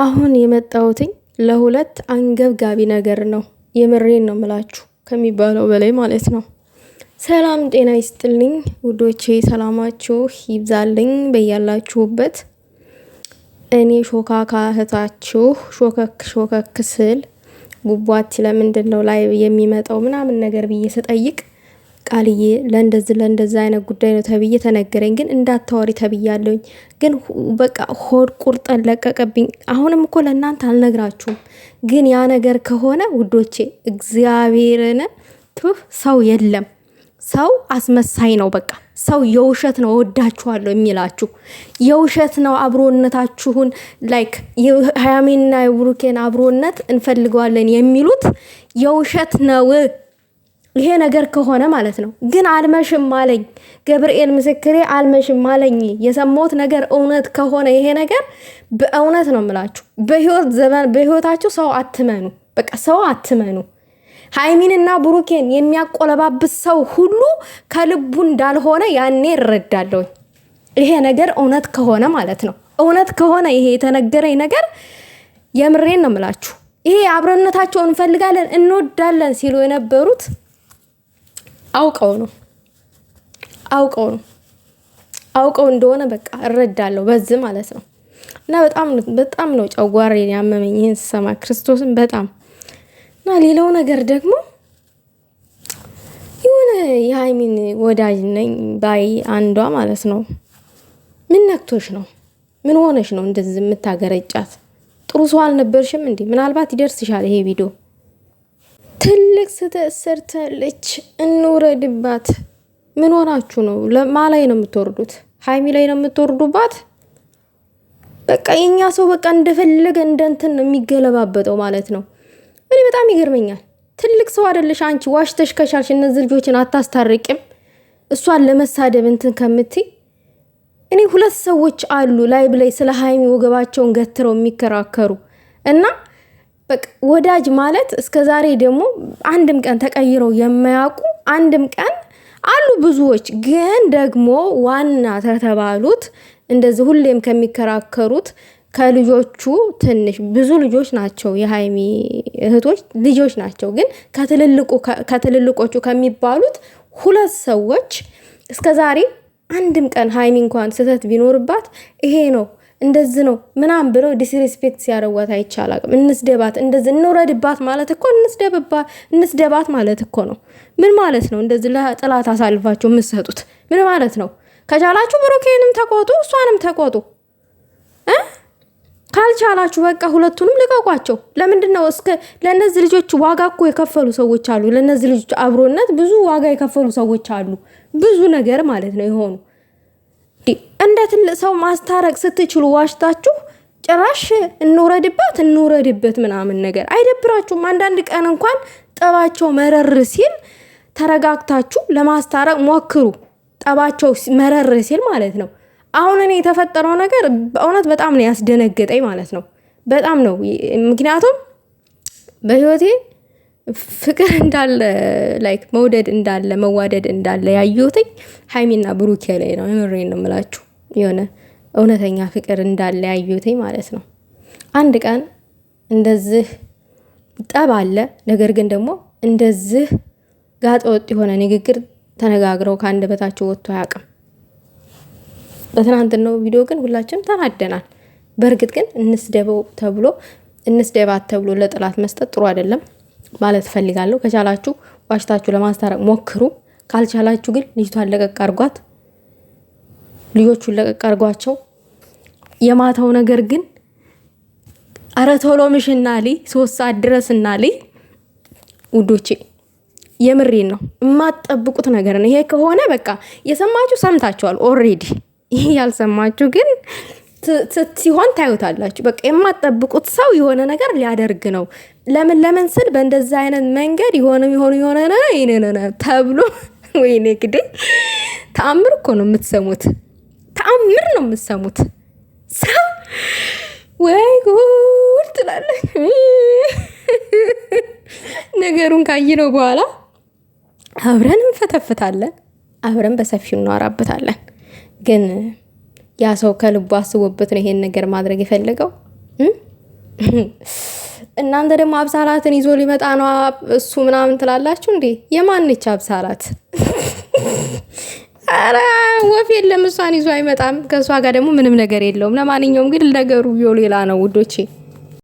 አሁን የመጣሁትኝ ለሁለት አንገብጋቢ ነገር ነው። የምሬን ነው ምላችሁ ከሚባለው በላይ ማለት ነው። ሰላም ጤና ይስጥልኝ ውዶቼ፣ ሰላማችሁ ይብዛልኝ በያላችሁበት። እኔ ሾካካ እህታችሁ ሾከክ ስል ቡቧት ለምንድን ነው ላይ የሚመጣው ምናምን ነገር ብዬ ስጠይቅ ቃልዬ ለእንደዛ አይነት ጉዳይ ነው ተብዬ ተነገረኝ። ግን እንዳታወሪ ተብያለሁኝ። ግን በቃ ሆድ ቁርጠን ለቀቀብኝ። አሁንም እኮ ለእናንተ አልነግራችሁም። ግን ያ ነገር ከሆነ ውዶቼ እግዚአብሔርን ሰው የለም። ሰው አስመሳይ ነው። በቃ ሰው የውሸት ነው እወዳችኋለሁ የሚላችሁ የውሸት ነው። አብሮነታችሁን ላይክ የሀያሚንና የብሩኬን አብሮነት እንፈልገዋለን የሚሉት የውሸት ነው። ይሄ ነገር ከሆነ ማለት ነው። ግን አልመሽም አለኝ ገብርኤል ምስክሬ፣ አልመሽም አለኝ። የሰማሁት ነገር እውነት ከሆነ ይሄ ነገር በእውነት ነው የምላችሁ። በህይወታችሁ ሰው አትመኑ። በቃ ሰው አትመኑ። ሀይሚንና ብሩኬን የሚያቆለባብስ ሰው ሁሉ ከልቡ እንዳልሆነ ያኔ እረዳለሁ። ይሄ ነገር እውነት ከሆነ ማለት ነው። እውነት ከሆነ ይሄ የተነገረኝ ነገር የምሬን ነው የምላችሁ። ይሄ አብሮነታቸውን እንፈልጋለን እንወዳለን ሲሉ የነበሩት አውቀው እንደሆነ በቃ እረዳለሁ በዚህ ማለት ነው። እና በጣም ነው ጨጓራዬን ያመመኝ ይሄን ስሰማ ክርስቶስን በጣም እና ሌላው ነገር ደግሞ የሆነ የሀይሚን ወዳጅ ነኝ ባይ አንዷ ማለት ነው። ምን ነክቶሽ ነው? ምን ሆነሽ ነው እንደዚህ የምታገረጫት? ጥሩ ሰው አልነበርሽም እንዴ? ምናልባት ይደርስሻል ይሄ ቪዲዮ። ትልቅ ስህተት ሰርታለች እንውረድባት። ምን ሆናችሁ ነው? ላይ ነው የምትወርዱት? ሀይሚ ላይ ነው የምትወርዱባት? በቃ የኛ ሰው በቃ እንደፈለገ እንደንትን ነው የሚገለባበጠው ማለት ነው። እኔ በጣም ይገርመኛል። ትልቅ ሰው አይደለሽ አንቺ? ዋሽተሽ ከሻልሽ እነዚህ ልጆችን አታስታርቂም? እሷን ለመሳደብ እንትን ከምትይ እኔ ሁለት ሰዎች አሉ ላይ ብላይ ስለ ሀይሚ ወገባቸውን ገትረው የሚከራከሩ እና በቃ ወዳጅ ማለት እስከዛሬ ደግሞ አንድም ቀን ተቀይረው የማያውቁ አንድም ቀን አሉ ብዙዎች። ግን ደግሞ ዋና ተተባሉት እንደዚህ ሁሌም ከሚከራከሩት ከልጆቹ ትንሽ ብዙ ልጆች ናቸው። የሀይሚ እህቶች ልጆች ናቸው። ግን ከትልልቆቹ ከሚባሉት ሁለት ሰዎች እስከዛሬ አንድም ቀን ሀይሚ እንኳን ስህተት ቢኖርባት ይሄ ነው እንደዚህ ነው ምናምን ብለው ዲስሪስፔክት ሲያደርጓት አይቻላቅም። እንስደባት እንደዚህ እንውረድባት ማለት እኮ እንስደባት ማለት እኮ ነው። ምን ማለት ነው? እንደዚህ ለጥላት አሳልፋቸው የምትሰጡት ምን ማለት ነው? ከቻላችሁ ብሩኬንም ተቆጡ እሷንም ተቆጡ። ካልቻላችሁ በቃ ሁለቱንም ልቀቋቸው። ለምንድነው ለነዚህ ልጆች ዋጋ እኮ የከፈሉ ሰዎች አሉ። ለነዚህ ልጆች አብሮነት ብዙ ዋጋ የከፈሉ ሰዎች አሉ። ብዙ ነገር ማለት ነው የሆኑ እንደ ትልቅ ሰው ማስታረቅ ስትችሉ ዋሽታችሁ ጭራሽ እንውረድበት ምናምን ነገር አይደብራችሁም? አንዳንድ ቀን እንኳን ጠባቸው መረር ሲል ተረጋግታችሁ ለማስታረቅ ሞክሩ። ጠባቸው መረር ሲል ማለት ነው። አሁን እኔ የተፈጠረው ነገር በእውነት በጣም ነው ያስደነገጠኝ ማለት ነው። በጣም ነው። ምክንያቱም በህይወቴ ፍቅር እንዳለ ላይክ መውደድ እንዳለ መዋደድ እንዳለ ያየሁትኝ ሀይሚና ብሩኬ ላይ ነው። የምሬን ነው የምላችሁ። የሆነ እውነተኛ ፍቅር እንዳለ ያየሁትኝ ማለት ነው። አንድ ቀን እንደዚህ ጠብ አለ። ነገር ግን ደግሞ እንደዚህ ጋጠ ወጥ የሆነ ንግግር ተነጋግረው ከአንደበታቸው ወጥቶ አያውቅም። በትናንትናው ቪዲዮ ግን ሁላችንም ተናደናል። በእርግጥ ግን እንስደባት ተብሎ ለጥላት መስጠት ጥሩ አይደለም ማለት ፈልጋለሁ። ከቻላችሁ ዋሽታችሁ ለማስታረቅ ሞክሩ። ካልቻላችሁ ግን ልጅቷን ለቀቅ አርጓት፣ ልጆቹን ለቀቅ አርጓቸው። የማታው ነገር ግን አረ ቶሎ ምሽና 3 ሰዓት ድረስና ውዶቼ የምሬን ነው። የማትጠብቁት ነገር ነው ይሄ ከሆነ በቃ የሰማችሁ ሰምታችኋል ኦልሬዲ። ይሄ ያልሰማችሁ ግን ሲሆን ታዩታላችሁ። በቃ የማትጠብቁት ሰው የሆነ ነገር ሊያደርግ ነው። ለምን ስል በእንደዛ አይነት መንገድ የሆነ ተብሎ ወይኔ ግዴ ተአምር እኮ ነው የምትሰሙት። ተአምር ነው የምትሰሙት። ሰው ወይ ጉድ ትላለህ። ነገሩን ካየነው በኋላ አብረን እንፈተፍታለን፣ አብረን በሰፊው እናወራበታለን። ግን ያ ሰው ከልቡ አስቦበት ነው ይሄን ነገር ማድረግ የፈለገው። እናንተ ደግሞ አብሳላትን ይዞ ሊመጣ ነው እሱ ምናምን ትላላችሁ እንዴ? የማንች አብሳላት? አረ ወፍ የለም፣ እሷን ይዞ አይመጣም። ከእሷ ጋር ደግሞ ምንም ነገር የለውም። ለማንኛውም ግን ነገሩ ሌላ ነው ውዶቼ።